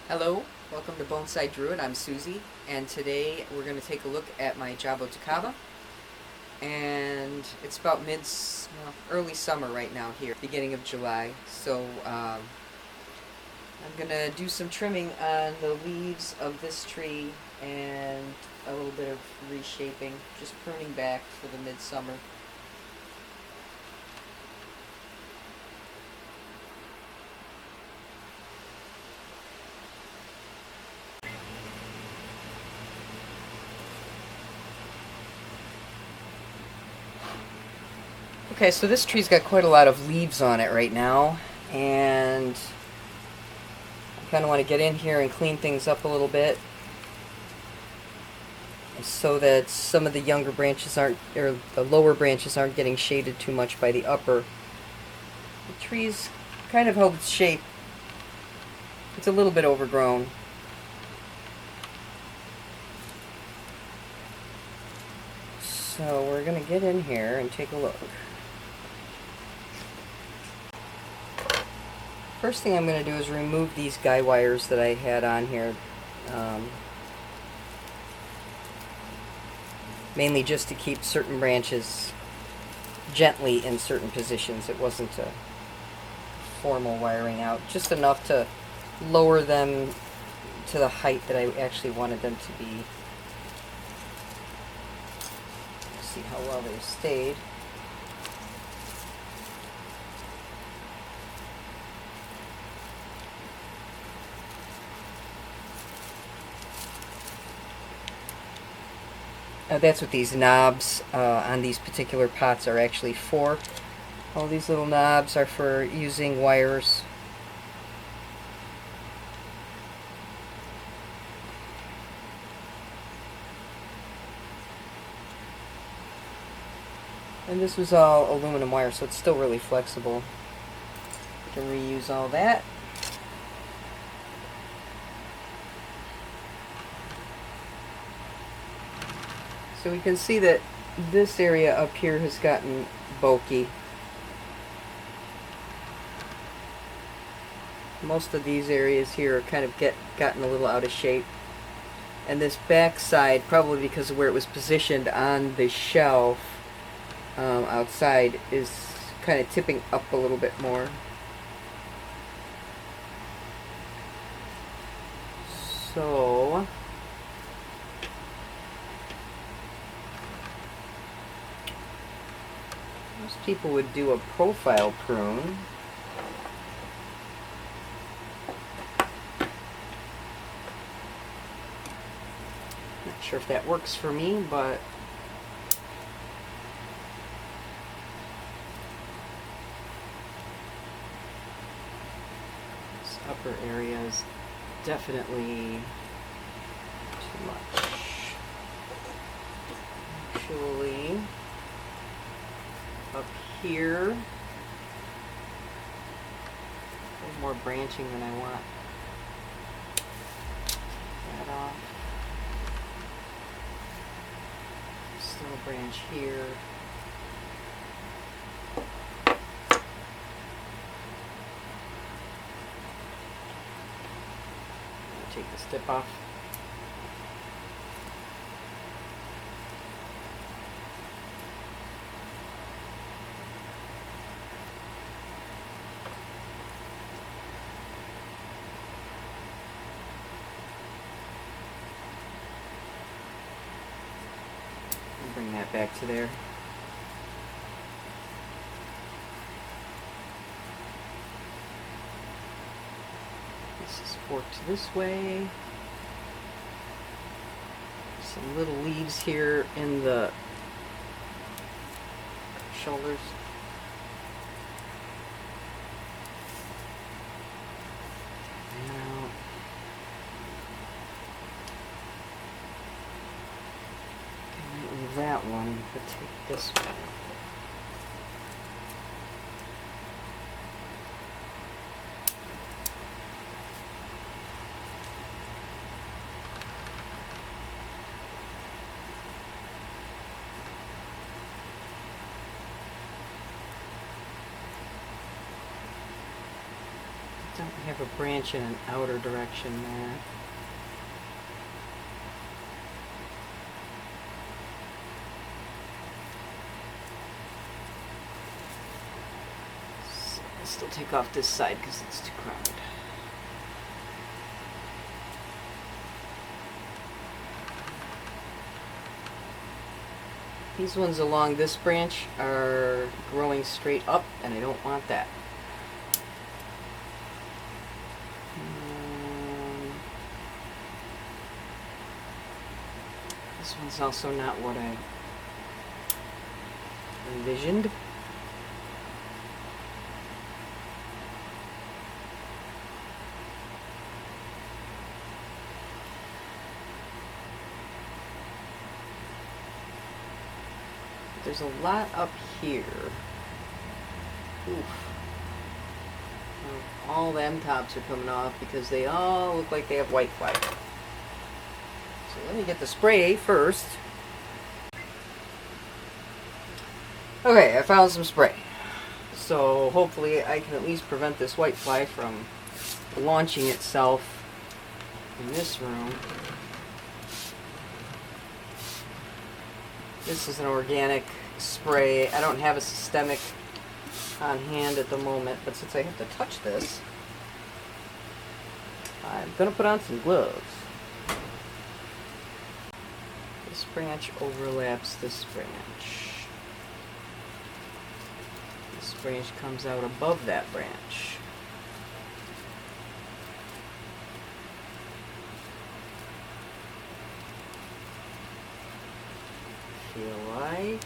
Hello, welcome to Bonsai Druid. I'm Suzy, and today we're going to take a look at my Jaboticaba. And it's about early summer right now here, beginning of July. So I'm going to do some trimming on the leaves of this tree and a little bit of reshaping, just pruning back for the midsummer. Okay, so this tree's got quite a lot of leaves on it right now, and I kind of want to get in here and clean things up a little bit so that some of the younger branches aren't, or the lower branches aren't getting shaded too much by the upper. The tree's kind of held its shape. It's a little bit overgrown. So we're going to get in here and take a look. First thing I'm going to do is remove these guy wires that I had on here. Mainly just to keep certain branches gently in certain positions. It wasn't a formal wiring out, just enough to lower them to the height that I actually wanted them to be. Let's see how well they've stayed. That's what these knobs on these particular pots are actually for. All these little knobs are for using wires. And this was all aluminum wire, so it's still really flexible. You can reuse all that. So we can see that this area up here has gotten bulky. Most of these areas here are kind of gotten a little out of shape. And this back side, probably because of where it was positioned on the shelf outside, is kind of tipping up a little bit more. So most people would do a profile prune. Not sure if that works for me, but this upper area is definitely too much. Actually, up here, there's more branching than I want. That off. Still a branch here. Take the tip off. Bring that back to there. This is forked this way. Some little leaves here in the shoulders. Now, I might leave that one, but take this one. Don't have a branch in an outer direction there. So I'll still take off this side because it's too crowded. These ones along this branch are growing straight up, and I don't want that. This one's also not what I envisioned. There's a lot up here. Oof. All them tops are coming off because they all look like they have white fly. So let me get the spray first. Okay, I found some spray. So hopefully I can at least prevent this white fly from launching itself in this room. This is an organic spray. I don't have a systemic on hand at the moment, but since I have to touch this, I'm going to put on some gloves. This branch overlaps this branch. This branch comes out above that branch. Feel like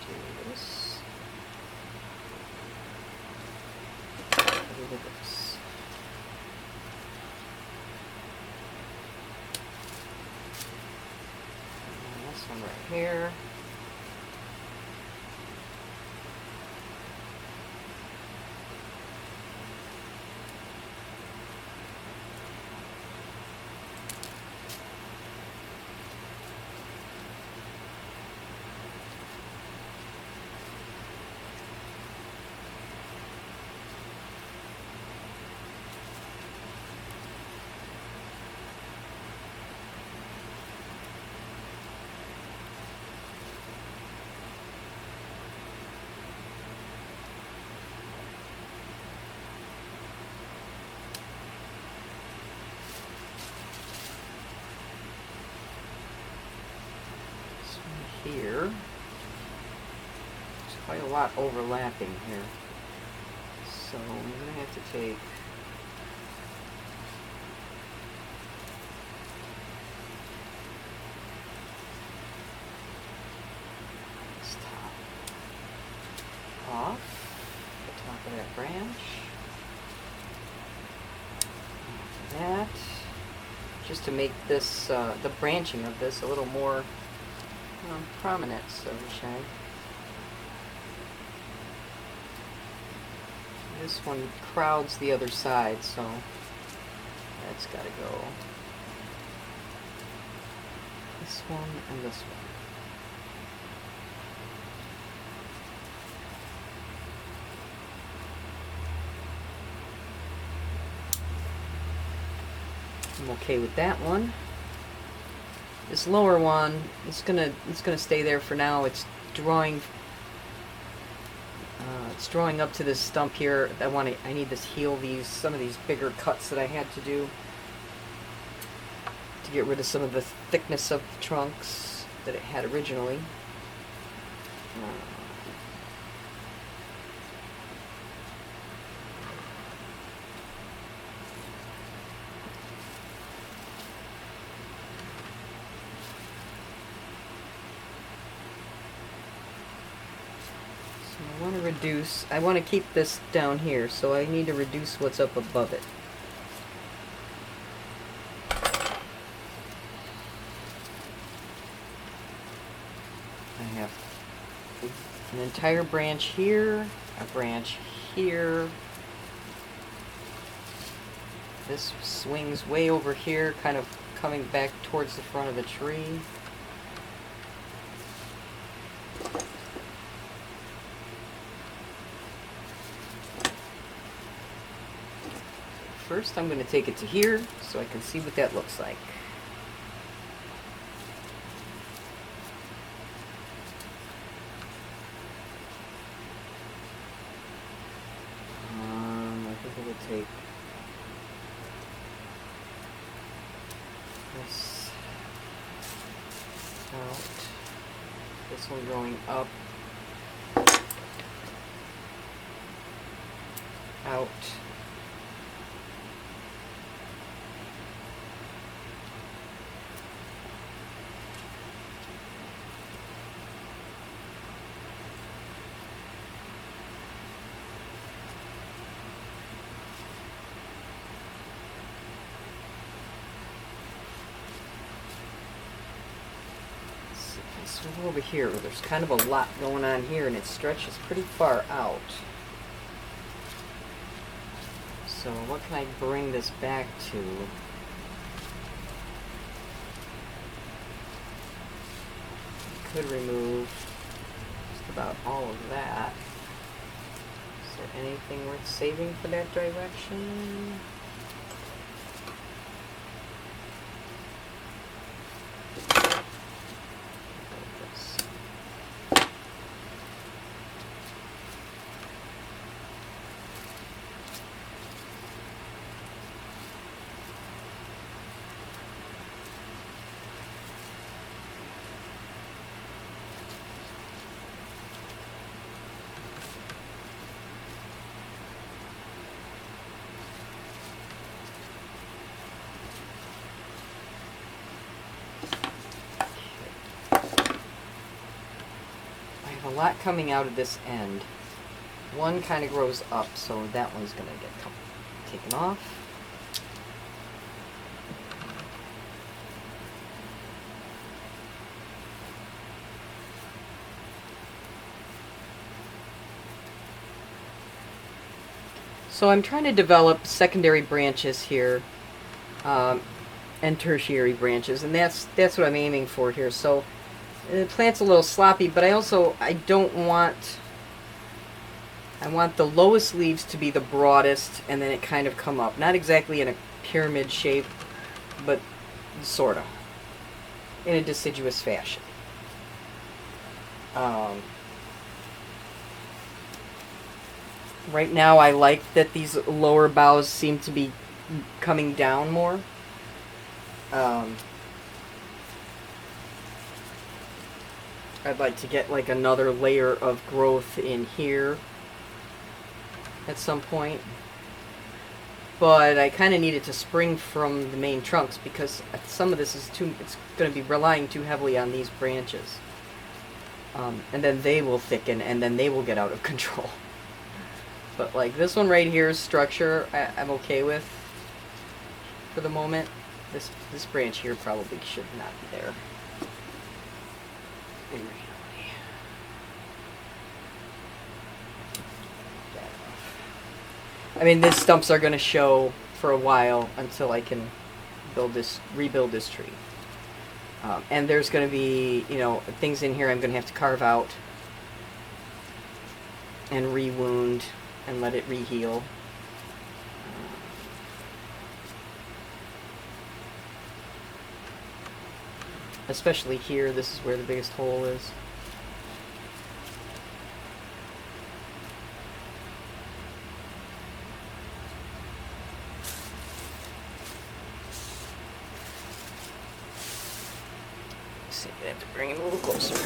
do this. Do this. And this one right here. Here. There's quite a lot overlapping here. So I'm going to have to take this top off the top of that branch. After that, just to make this, the branching of this a little more prominent, so to say. This one crowds the other side, so that's got to go. This one and this one. I'm okay with that one. This lower one, it's gonna stay there for now. It's drawing up to this stump here. I need to heal some of these bigger cuts that I had to do to get rid of some of the thickness of the trunks that it had originally. I want to keep this down here, so I need to reduce what's up above it. I have an entire branch here, a branch here. This swings way over here, kind of coming back towards the front of the tree. first I'm going to take it to here so I can see what that looks like. I think it will take this out, this one going up, out, so over here, there's kind of a lot going on here, and it stretches pretty far out. So what can I bring this back to? I could remove just about all of that. Is there anything worth saving for that direction? A lot coming out of this end. One kind of grows up, so that one's going to get taken off. So I'm trying to develop secondary branches here, and tertiary branches, and that's what I'm aiming for here. So the plant's a little sloppy, but I want the lowest leaves to be the broadest, and then it kind of come up. Not exactly in a pyramid shape, but sort of. In a deciduous fashion. Right now I like that these lower boughs seem to be coming down more. I'd like to get like another layer of growth in here at some point. But I kind of need it to spring from the main trunks because some of this is it's going to be relying too heavily on these branches. And then they will thicken and then they will get out of control. But like this one right here's structure I'm okay with for the moment. This branch here probably should not be there. In reality. I mean, these stumps are going to show for a while until I can rebuild this tree. And there's going to be, things in here I'm going to have to carve out and re-wound and let it re-heal. Especially here, this is where the biggest hole is. Let's see, I have to bring it a little closer.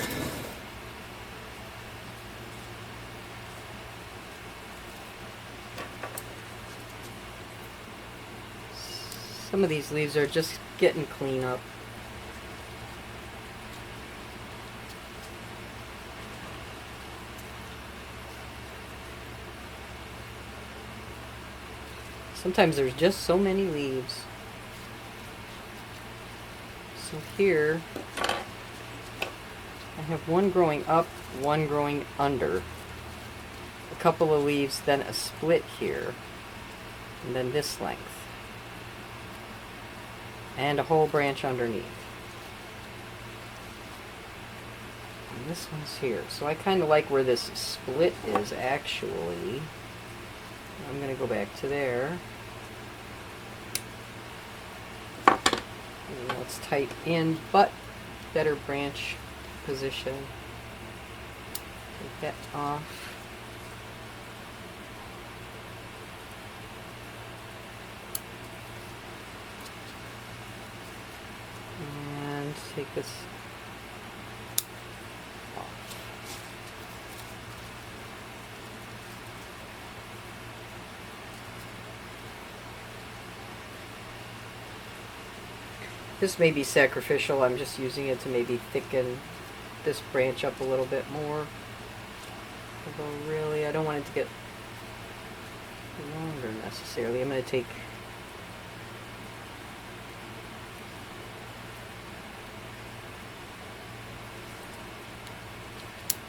Some of these leaves are just getting clean up. Sometimes there's just so many leaves. So here, I have one growing up, one growing under. A couple of leaves, then a split here, and then this length. And a whole branch underneath. And this one's here. So I kind of like where this split is actually. I'm going to go back to there. You know, it's tight in, but better branch position. Take that off. And take this off. This may be sacrificial. I'm just using it to maybe thicken this branch up a little bit more. Although really, I don't want it to get longer necessarily. I'm going to take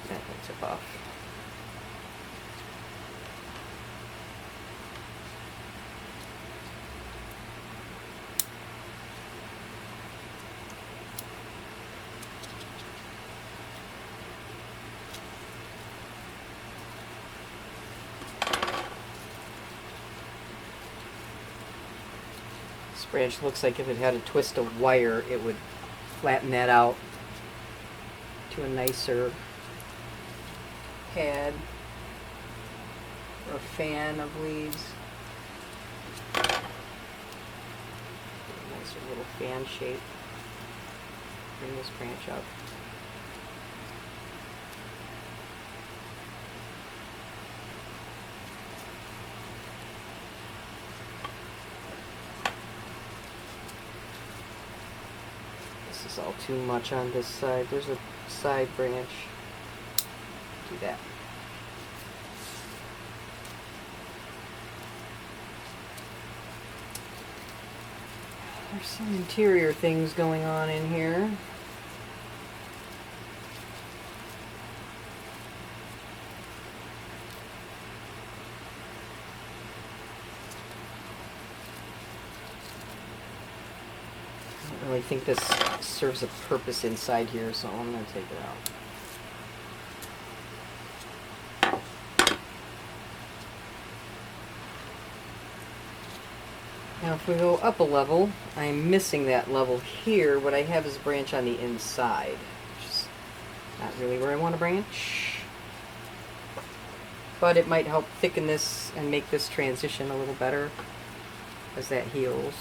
that tip off. This branch looks like if it had a twist of wire, it would flatten that out to a nicer pad or fan of leaves. A nicer little fan shape. Bring this branch up. This is all too much on this side. There's a side branch. Do that. There's some interior things going on in here. I don't really think this serves a purpose inside here, so I'm going to take it out. Now if we go up a level, I'm missing that level here. What I have is a branch on the inside, which is not really where I want to branch. But it might help thicken this and make this transition a little better as that heals.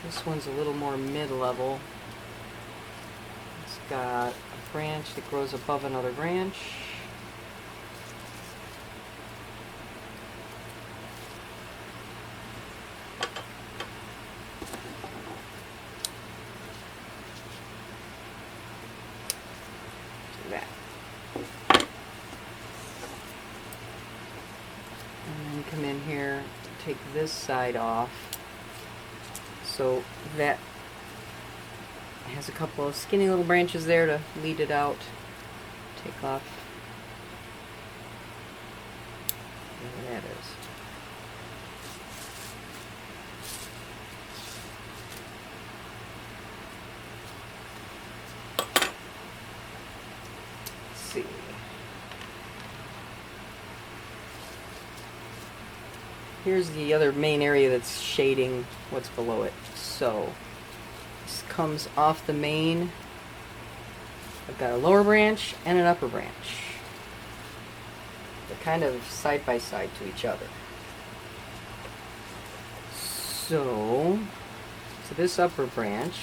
This one's a little more mid-level. It's got a branch that grows above another branch. Do that. And then come in here, take this side off. So that has a couple of skinny little branches there to lead it out. Take off whatever that is. Let's see. Here's the other main area that's shading what's below it. So this comes off the main. I've got a lower branch and an upper branch. They're kind of side by side to each other. So this upper branch,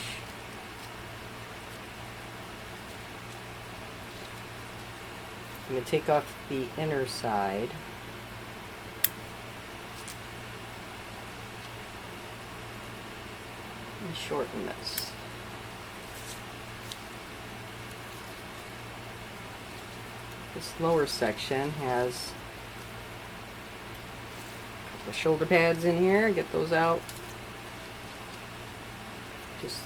I'm going to take off the inner side. And shorten this. This lower section has a couple of shoulder pads in here. Get those out. Just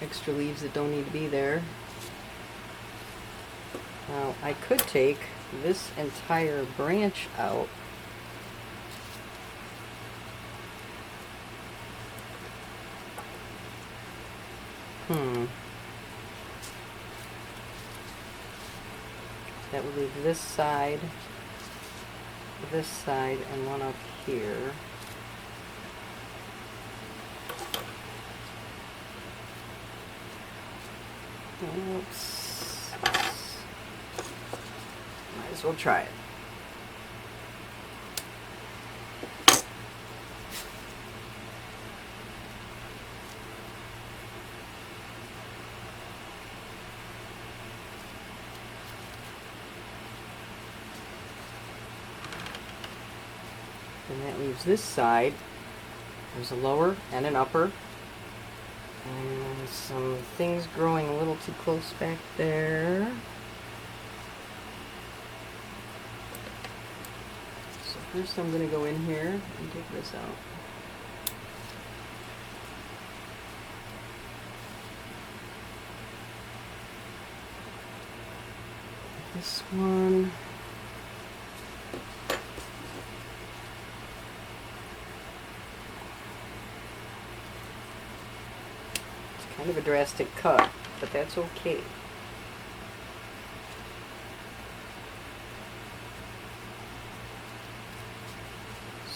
extra leaves that don't need to be there. Now I could take this entire branch out. That would leave this side, and one up here. Oops. Might as well try it. And that leaves this side. There's a lower and an upper. And some things growing a little too close back there. So first I'm going to go in here and take this out. This one. Kind of a drastic cut, but that's okay.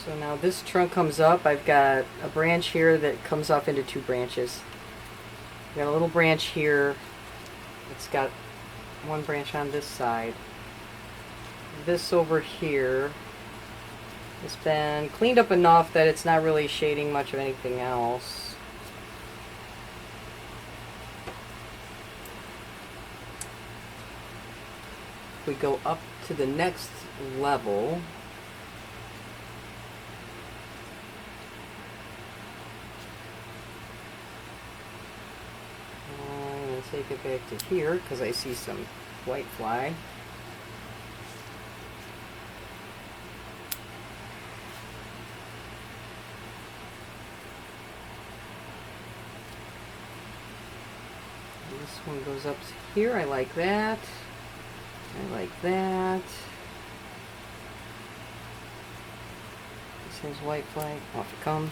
So now this trunk comes up. I've got a branch here that comes off into two branches. I've got a little branch here. It's got one branch on this side. This over here has been cleaned up enough that it's not really shading much of anything else. We go up to the next level. I'm going to take it back to here because I see some white fly. This one goes up to here. I like that. I like that. This has white flag. Off it comes.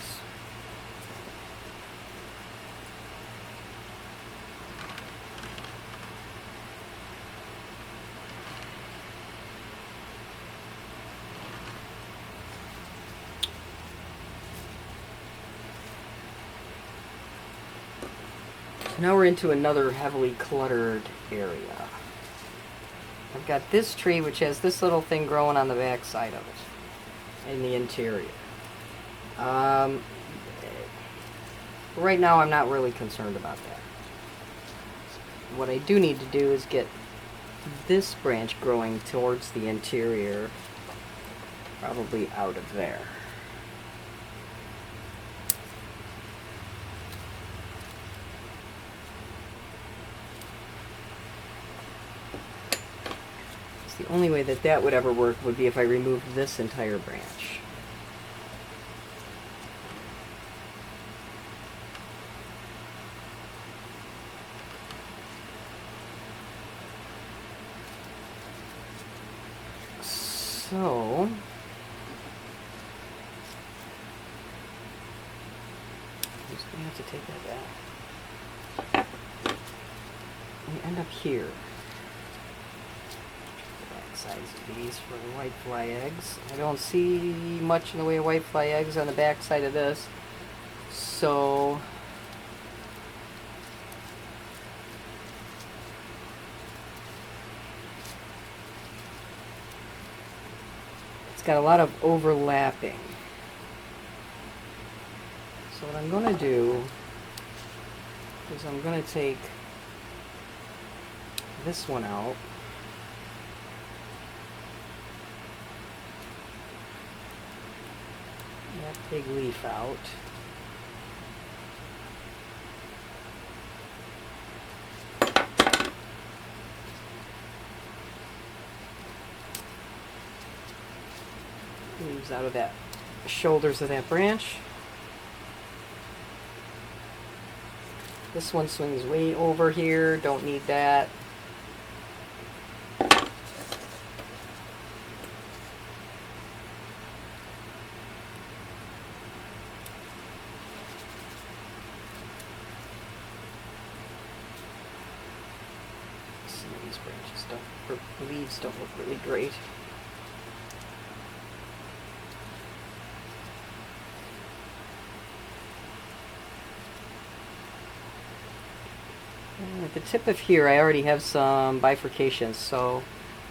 So now we're into another heavily cluttered area. I've got this tree which has this little thing growing on the back side of it in the interior. Right now I'm not really concerned about that. What I do need to do is get this branch growing towards the interior, probably out of there. The only way that that would ever work would be if I removed this entire branch. So, I'm just going to have to take that back. We end up here. Sides of these for white fly eggs. I don't see much in the way of white fly eggs on the back side of this, so it's got a lot of overlapping. So what I'm going to do is I'm going to take this one out. That big leaf out. Leaves out of that shoulders of that branch. This one swings way over here, don't need that. branches don't, or leaves don't look really great. And at the tip of here, I already have some bifurcations, so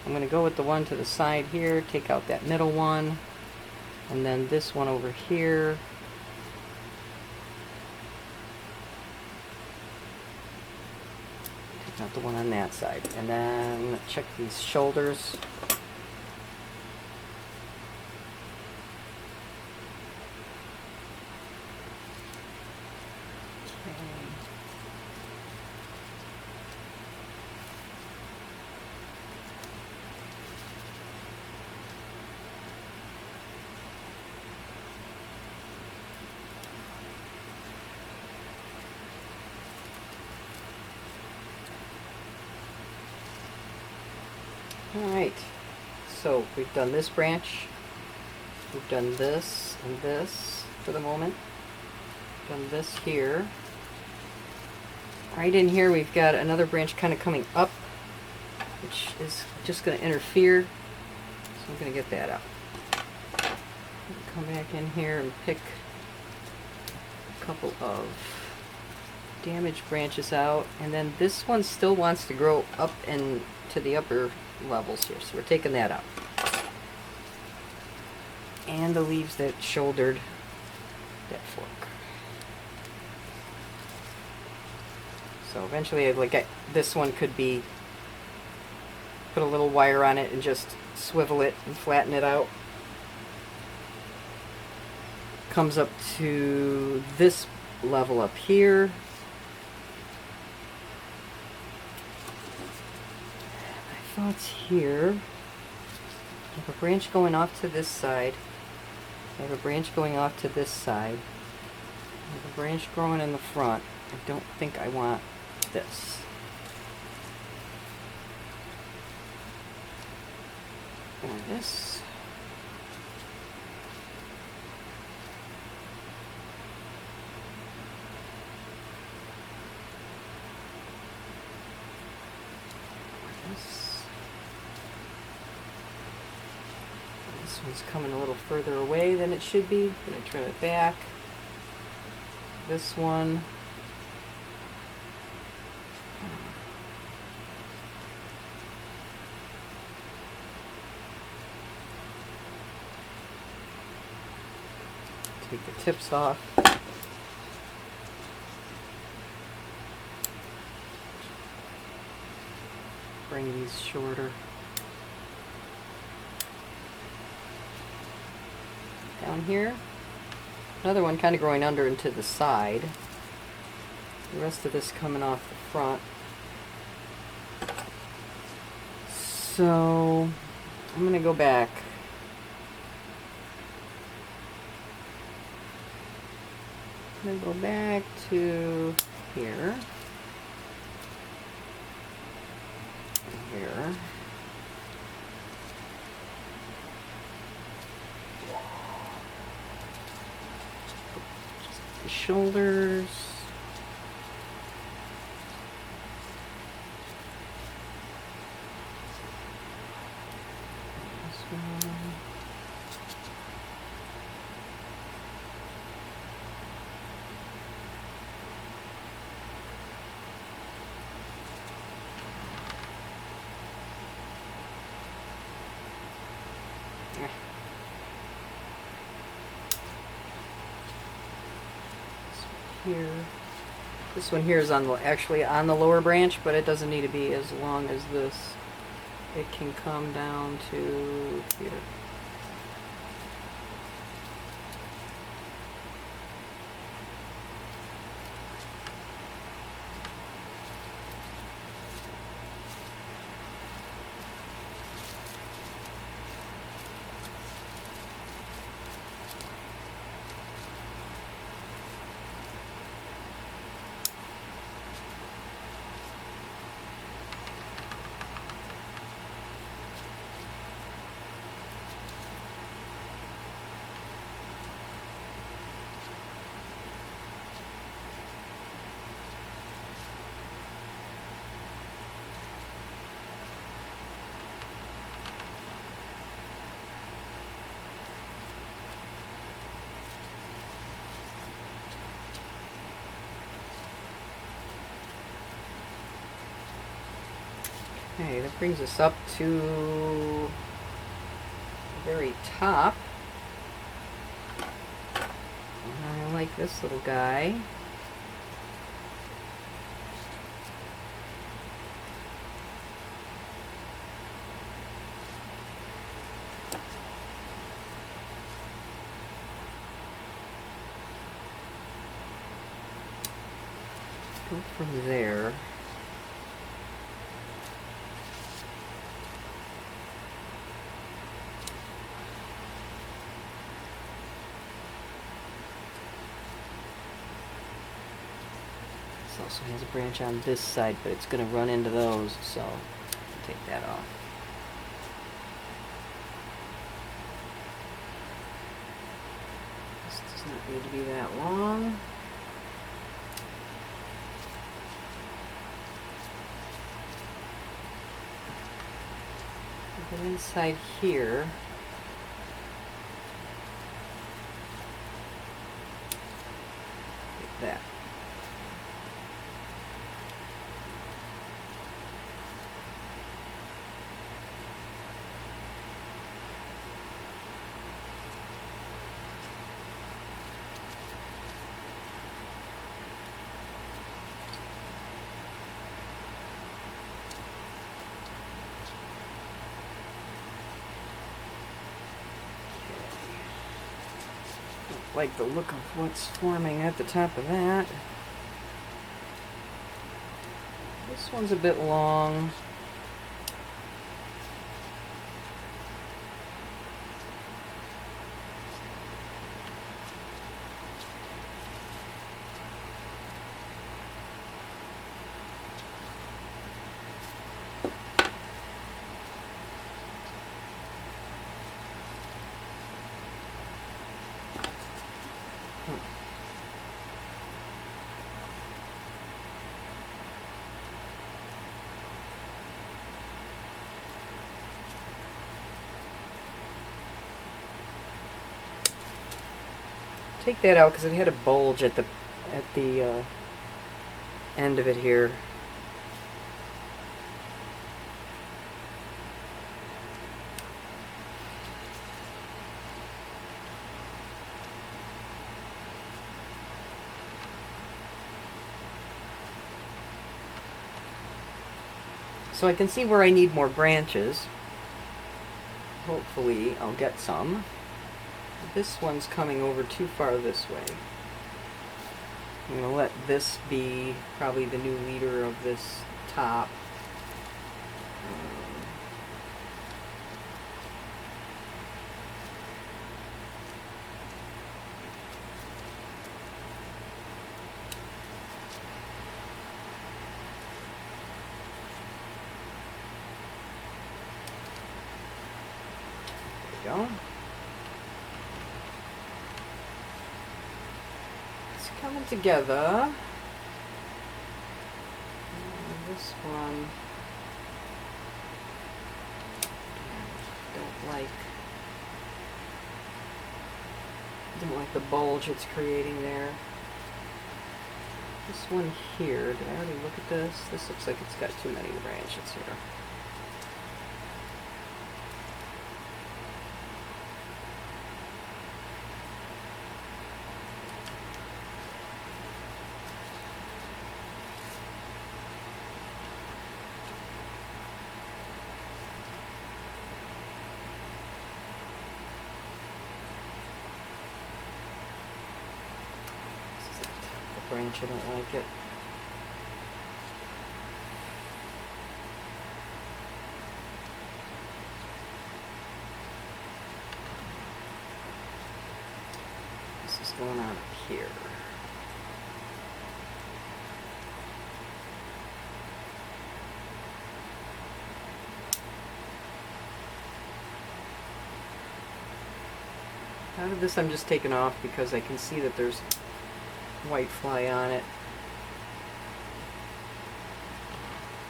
I'm going to go with the one to the side here, take out that middle one, and then this one over here. Take out the one on that side, and then check these shoulders. Alright, so we've done this branch, we've done this and this for the moment, done this here. Right in here we've got another branch kind of coming up, which is just going to interfere, so I'm going to get that out. Come back in here and pick a couple of damaged branches out, and then this one still wants to grow up and to the upper levels here, so we're taking that out. And the leaves that shouldered that fork. So eventually, this one could be, put a little wire on it and just swivel it and flatten it out. Comes up to this level up here. Thoughts here. I have a branch going off to this side. I have a branch going off to this side. I have a branch growing in the front. I don't think I want this. Or this. This one's coming a little further away than it should be. I'm going to trim it back. This one. Take the tips off. Bring these shorter. Down here, another one kind of growing under and to the side. The rest of this coming off the front. So I'm going to go back. I'm going to go back to here. Here. The shoulders. This one. Here. This one here is actually on the lower branch, but it doesn't need to be as long as this. It can come down to here. Okay, that brings us up to the very top. I like this little guy. Go from there. This also has a branch on this side, but it's going to run into those, so I'll take that off. This does not need to be that long. And inside here, like that. Like the look of what's forming at the top of that. This one's a bit long. Take that out because it had a bulge at the end of it here. So I can see where I need more branches. Hopefully I'll get some. This one's coming over too far this way. I'm going to let this be probably the new leader of this top. There we go. Coming together. And this one don't like the bulge it's creating there. This one here, did I already look at this? This looks like it's got too many branches here. Branch, I don't like it. This is going on up here. Out of this I'm just taking off because I can see that there's white fly on it.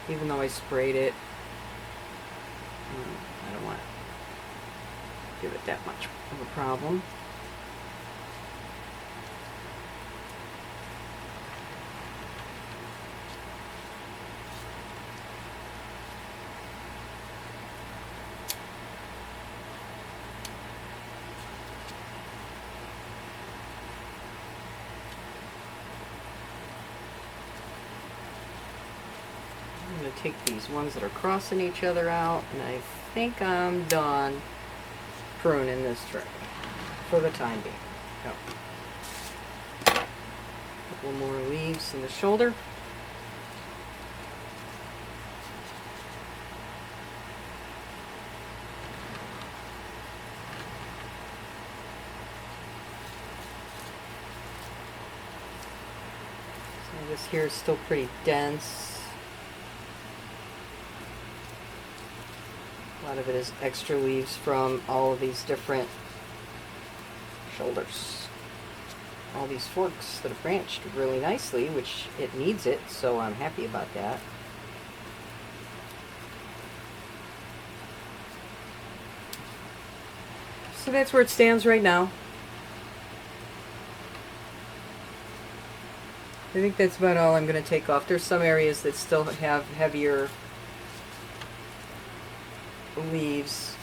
Even though I sprayed it, I don't want to give it that much of a problem. I'm going to take these ones that are crossing each other out, and I think I'm done pruning this tray for the time being. Yep. Couple more leaves in the shoulder. So this here is still pretty dense. A lot of it is extra leaves from all of these different shoulders. All these forks that have branched really nicely, which it needs it, so I'm happy about that. So that's where it stands right now. I think that's about all I'm going to take off. There's some areas that still have heavier leaves,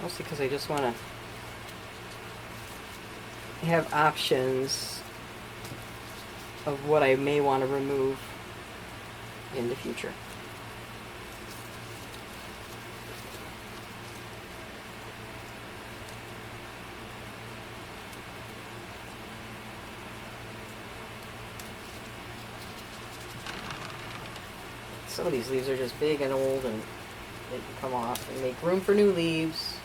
mostly because I just want to have options of what I may want to remove in the future. Some of these leaves are just big and old, and they can come off and make room for new leaves.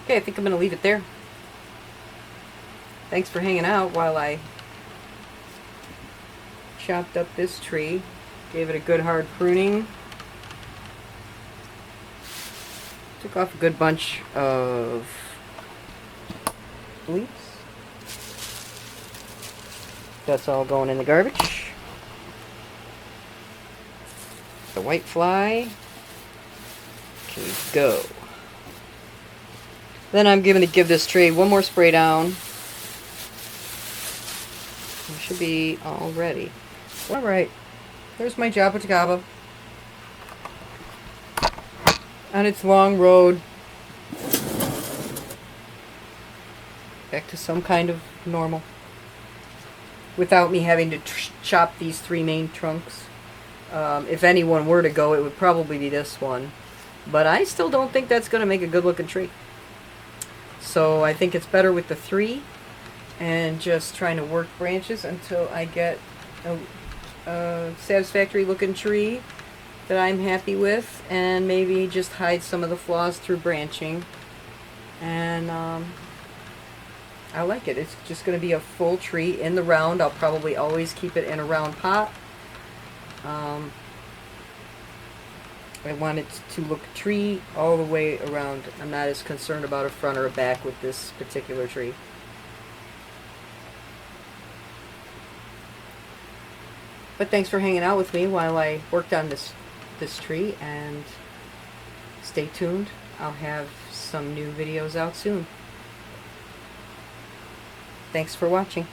Okay, I think I'm going to leave it there. Thanks for hanging out while I chopped up this tree. Gave it a good hard pruning. Took off a good bunch of leaves. That's all going in the garbage. The white fly can go. Then I'm going to give this tree one more spray down. It should be all ready. Alright, there's my Jaboticaba on its long road back to some kind of normal, without me having to chop these three main trunks. If anyone were to go, it would probably be this one, but I still don't think that's going to make a good looking tree. So I think it's better with the three and just trying to work branches until I get a satisfactory looking tree that I'm happy with, and maybe just hide some of the flaws through branching. And I like it. It's just going to be a full tree in the round. I'll probably always keep it in a round pot. I want it to look tree all the way around. I'm not as concerned about a front or a back with this particular tree. But thanks for hanging out with me while I worked on this tree, and stay tuned. I'll have some new videos out soon. Thanks for watching.